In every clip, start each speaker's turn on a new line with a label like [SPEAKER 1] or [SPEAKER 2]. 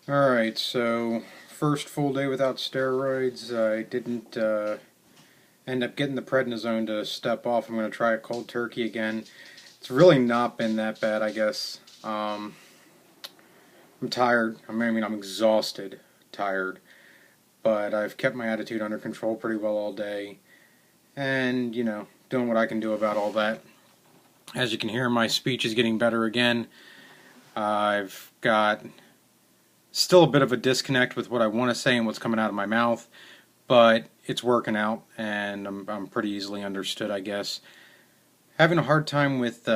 [SPEAKER 1] Alright, so first full day without steroids. I didn't end up getting the prednisone to step off. I'm going to try a cold turkey again. It's really not been that bad, I guess. I'm tired. I'm exhausted, tired. But I've kept my attitude under control pretty well all day. And, doing what I can do about all that. As you can hear, my speech is getting better again. I've got still a bit of a disconnect with what I want to say and what's coming out of my mouth, but it's working out, and I'm pretty easily understood, I guess. Having a hard time with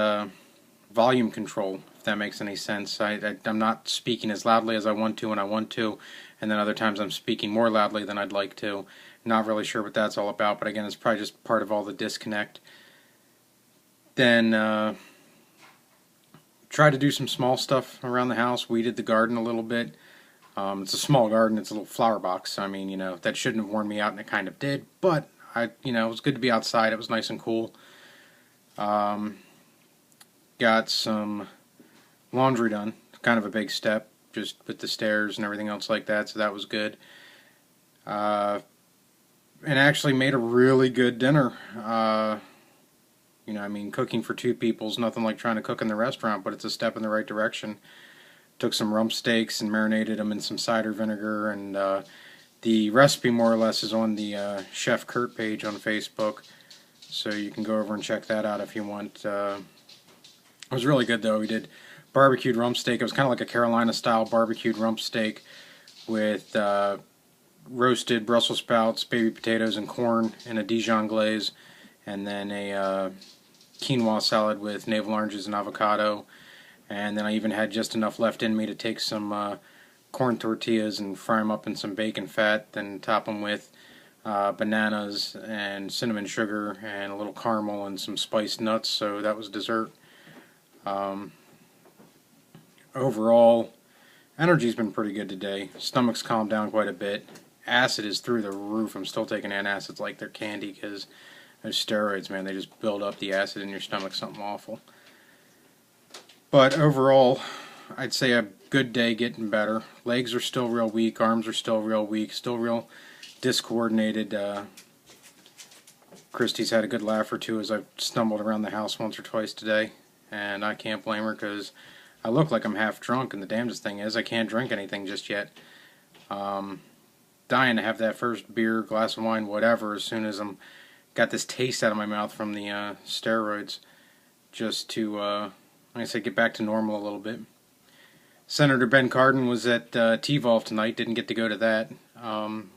[SPEAKER 1] volume control, if that makes any sense. I'm not speaking as loudly as I want to when I want to, and then other times I'm speaking more loudly than I'd like to. Not really sure what that's all about, but again, it's probably just part of all the disconnect. Then tried to do some small stuff around the house, weeded the garden a little bit. It's a small garden, it's a little flower box. I mean, that shouldn't have worn me out, and it kind of did, but it was good to be outside. It was nice and cool. Got some laundry done, kind of a big step, just with the stairs and everything else like that, so that was good. And actually made a really good dinner. Cooking for two people is nothing like trying to cook in the restaurant, but it's a step in the right direction. Took some rump steaks and marinated them in some cider vinegar, and the recipe more or less is on the Chef Kurt page on Facebook, so you can go over and check that out if you want. It was really good though. We did barbecued rump steak. It was kind of like a Carolina style barbecued rump steak with roasted Brussels sprouts, baby potatoes, and corn in a Dijon glaze, and then a quinoa salad with navel oranges and avocado. And then I even had just enough left in me to take some corn tortillas and fry them up in some bacon fat, then top them with bananas and cinnamon sugar and a little caramel and some spiced nuts. So that was dessert. Overall, energy's been pretty good today. Stomach's calmed down quite a bit. Acid is through the roof. I'm still taking antacids like they're candy because those steroids, man, they just build up the acid in your stomach, something awful. But overall, I'd say a good day, getting better. Legs are still real weak, arms are still real weak, still real discoordinated. Christy's had a good laugh or two as I've stumbled around the house once or twice today, and I can't blame her because I look like I'm half drunk, and the damnedest thing is I can't drink anything just yet. Dying to have that first beer, glass of wine, whatever, as soon as I'm got this taste out of my mouth from the steroids, just to, like I said, get back to normal a little bit. Senator Ben Cardin was at T-Volve tonight, didn't get to go to that,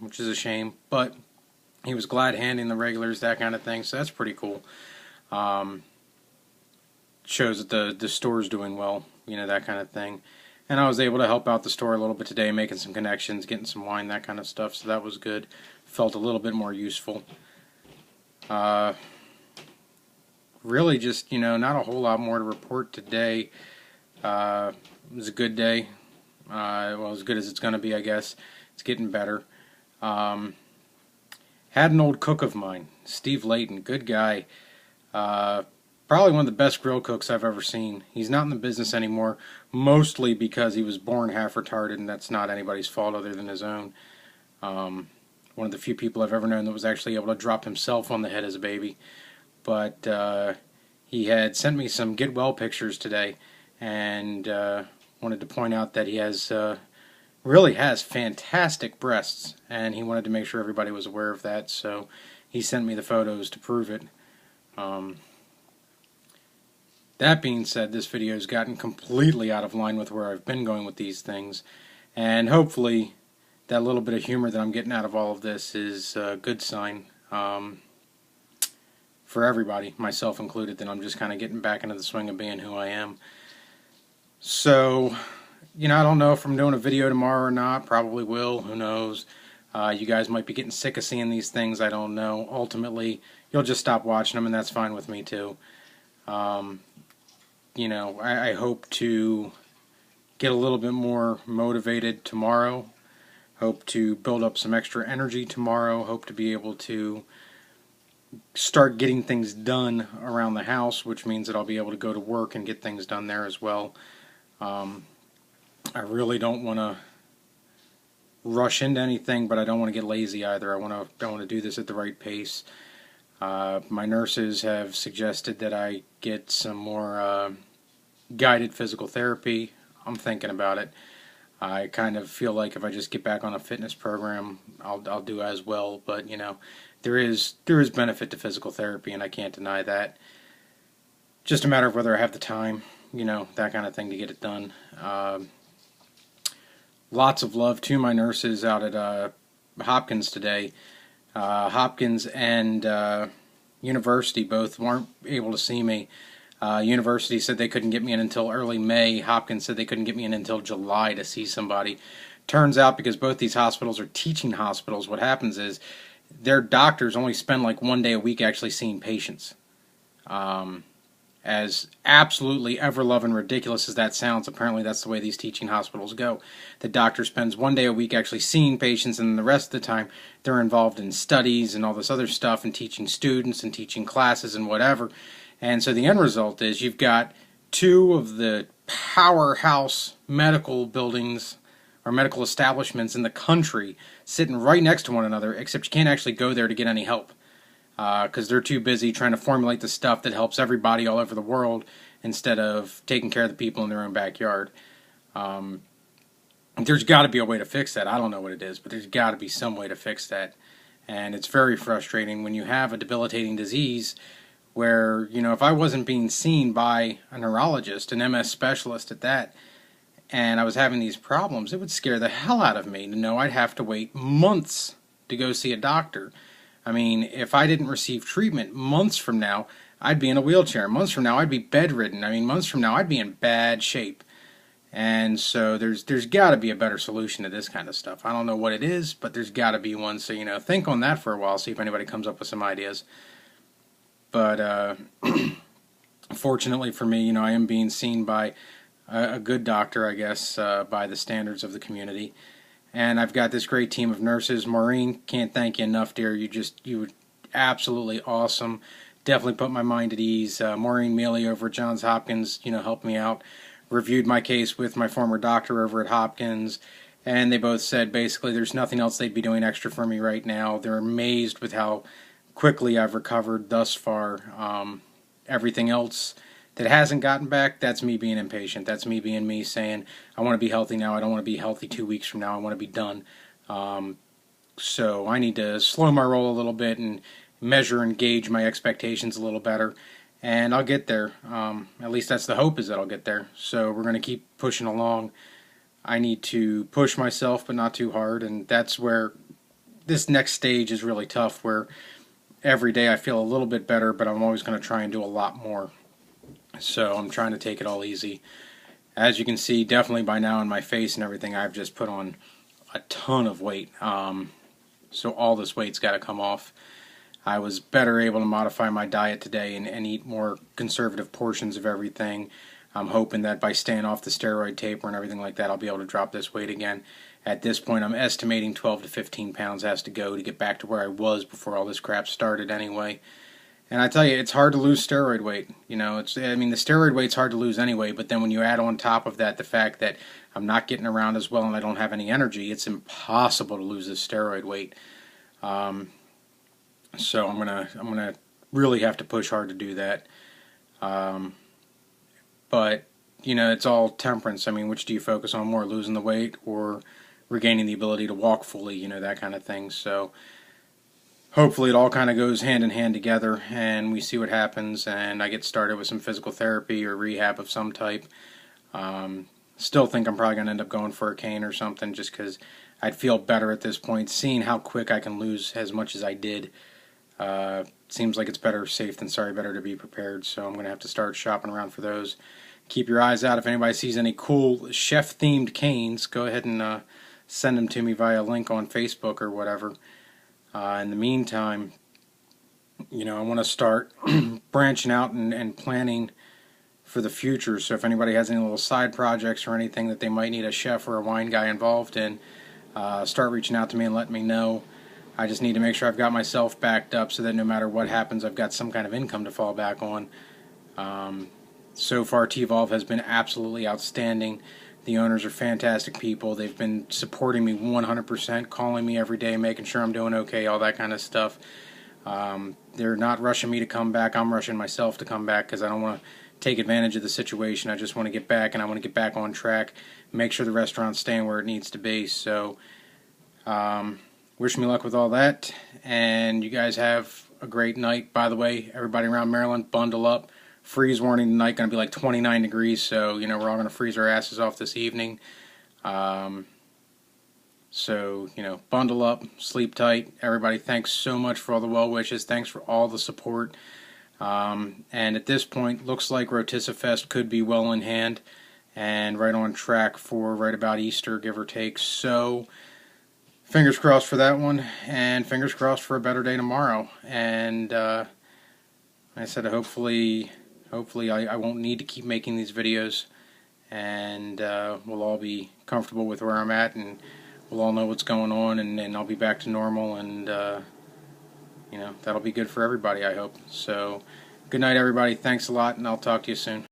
[SPEAKER 1] which is a shame, but he was glad handing the regulars, that kind of thing, so that's pretty cool. Shows that the store's doing well, that kind of thing. And I was able to help out the store a little bit today, making some connections, getting some wine, that kind of stuff, so that was good. Felt a little bit more useful. Really just, not a whole lot more to report today. It was a good day. Well, as good as it's going to be, I guess. It's getting better. Had an old cook of mine, Steve Layton, good guy. Probably one of the best grill cooks I've ever seen. He's not in the business anymore, mostly because he was born half retarded, and that's not anybody's fault other than his own. One of the few people I've ever known that was actually able to drop himself on the head as a baby. But he had sent me some get well pictures today, and wanted to point out that he has really has fantastic breasts, and he wanted to make sure everybody was aware of that, so he sent me the photos to prove it. That being said, this video has gotten completely out of line with where I've been going with these things, and hopefully that little bit of humor that I'm getting out of all of this is a good sign for everybody, myself included, that I'm just kind of getting back into the swing of being who I am. So, I don't know if I'm doing a video tomorrow or not. Probably will. Who knows? You guys might be getting sick of seeing these things. I don't know. Ultimately, you'll just stop watching them, and that's fine with me, too. I hope to get a little bit more motivated tomorrow. Hope to build up some extra energy tomorrow. Hope to be able to start getting things done around the house, which means that I'll be able to go to work and get things done there as well. I really don't want to rush into anything, but I don't want to get lazy either. I want to do this at the right pace. My nurses have suggested that I get some more guided physical therapy. I'm thinking about it. I kind of feel like if I just get back on a fitness program, I'll do as well. But there is benefit to physical therapy, and I can't deny that. Just a matter of whether I have the time, that kind of thing to get it done. Lots of love to my nurses out at Hopkins today. Hopkins and University both weren't able to see me. University said they couldn't get me in until early May. Hopkins said they couldn't get me in until July to see somebody. Turns out, because both these hospitals are teaching hospitals, what happens is their doctors only spend like 1 day a week actually seeing patients. As absolutely ever-loving ridiculous as that sounds, apparently that's the way these teaching hospitals go. The doctor spends 1 day a week actually seeing patients, and the rest of the time they're involved in studies and all this other stuff and teaching students and teaching classes and whatever. And so the end result is you've got two of the powerhouse medical buildings or medical establishments in the country sitting right next to one another, except you can't actually go there to get any help. Because they're too busy trying to formulate the stuff that helps everybody all over the world instead of taking care of the people in their own backyard. There's got to be a way to fix that. I don't know what it is, but there's got to be some way to fix that. And it's very frustrating when you have a debilitating disease where, if I wasn't being seen by a neurologist, an MS specialist at that, and I was having these problems, it would scare the hell out of me to know I'd have to wait months to go see a doctor. I mean, if I didn't receive treatment, months from now, I'd be in a wheelchair. Months from now, I'd be bedridden. I mean, months from now, I'd be in bad shape. And so there's got to be a better solution to this kind of stuff. I don't know what it is, but there's got to be one. So, think on that for a while, see if anybody comes up with some ideas. But fortunately for me, I am being seen by a good doctor, I guess, by the standards of the community. And I've got this great team of nurses. Maureen, can't thank you enough, dear. You were absolutely awesome. Definitely put my mind at ease. Maureen Mealy over at Johns Hopkins, helped me out. Reviewed my case with my former doctor over at Hopkins. And they both said basically there's nothing else they'd be doing extra for me right now. They're amazed with how quickly I've recovered thus far. Everything else that hasn't gotten back, that's me being impatient. That's me being me saying, I want to be healthy now. I don't want to be healthy 2 weeks from now. I want to be done. So I need to slow my roll a little bit and measure and gauge my expectations a little better. And I'll get there. At least that's the hope, is that I'll get there. So we're going to keep pushing along. I need to push myself, but not too hard. And that's where this next stage is really tough, where every day I feel a little bit better, but I'm always going to try and do a lot more. So I'm trying to take it all easy. As you can see, definitely by now in my face and everything, I've just put on a ton of weight. So all this weight's got to come off. I was better able to modify my diet today and eat more conservative portions of everything. I'm hoping that by staying off the steroid taper and everything like that, I'll be able to drop this weight again. At this point, I'm estimating 12 to 15 pounds has to go to get back to where I was before all this crap started anyway. And I tell you, it's hard to lose steroid weight. The steroid weight's hard to lose anyway, but then when you add on top of that the fact that I'm not getting around as well and I don't have any energy, it's impossible to lose this steroid weight. So I'm gonna really have to push hard to do that. But it's all temperance. I mean, which do you focus on more, losing the weight or regaining the ability to walk fully? That kind of thing. So hopefully it all kind of goes hand in hand together, and we see what happens, and I get started with some physical therapy or rehab of some type. Still think I'm probably going to end up going for a cane or something, just because I'd feel better at this point. Seeing how quick I can lose as much as I did, seems like it's better safe than sorry, better to be prepared. So I'm going to have to start shopping around for those. Keep your eyes out. If anybody sees any cool chef-themed canes, go ahead and send them to me via link on Facebook or whatever. In the meantime, I want to start branching out and planning for the future. So if anybody has any little side projects or anything that they might need a chef or a wine guy involved in, start reaching out to me and let me know. I just need to make sure I've got myself backed up so that no matter what happens, I've got some kind of income to fall back on. So far, T-Volve has been absolutely outstanding. The owners are fantastic people. They've been supporting me 100%, calling me every day, making sure I'm doing okay, all that kind of stuff. They're not rushing me to come back. I'm rushing myself to come back because I don't want to take advantage of the situation. I just want to get back, and I want to get back on track, make sure the restaurant's staying where it needs to be. So wish me luck with all that, and you guys have a great night. By the way, everybody around Maryland, bundle up. Freeze warning tonight, going to be like 29 degrees, so we're all going to freeze our asses off this evening. So bundle up, sleep tight. Everybody, thanks so much for all the well wishes. Thanks for all the support. And at this point, looks like Rotisserie could be well in hand and right on track for right about Easter, give or take. So fingers crossed for that one, and fingers crossed for a better day tomorrow. And like I said, hopefully I won't need to keep making these videos, and we'll all be comfortable with where I'm at, and we'll all know what's going on, and I'll be back to normal, and that'll be good for everybody, I hope. So good night, everybody. Thanks a lot, and I'll talk to you soon.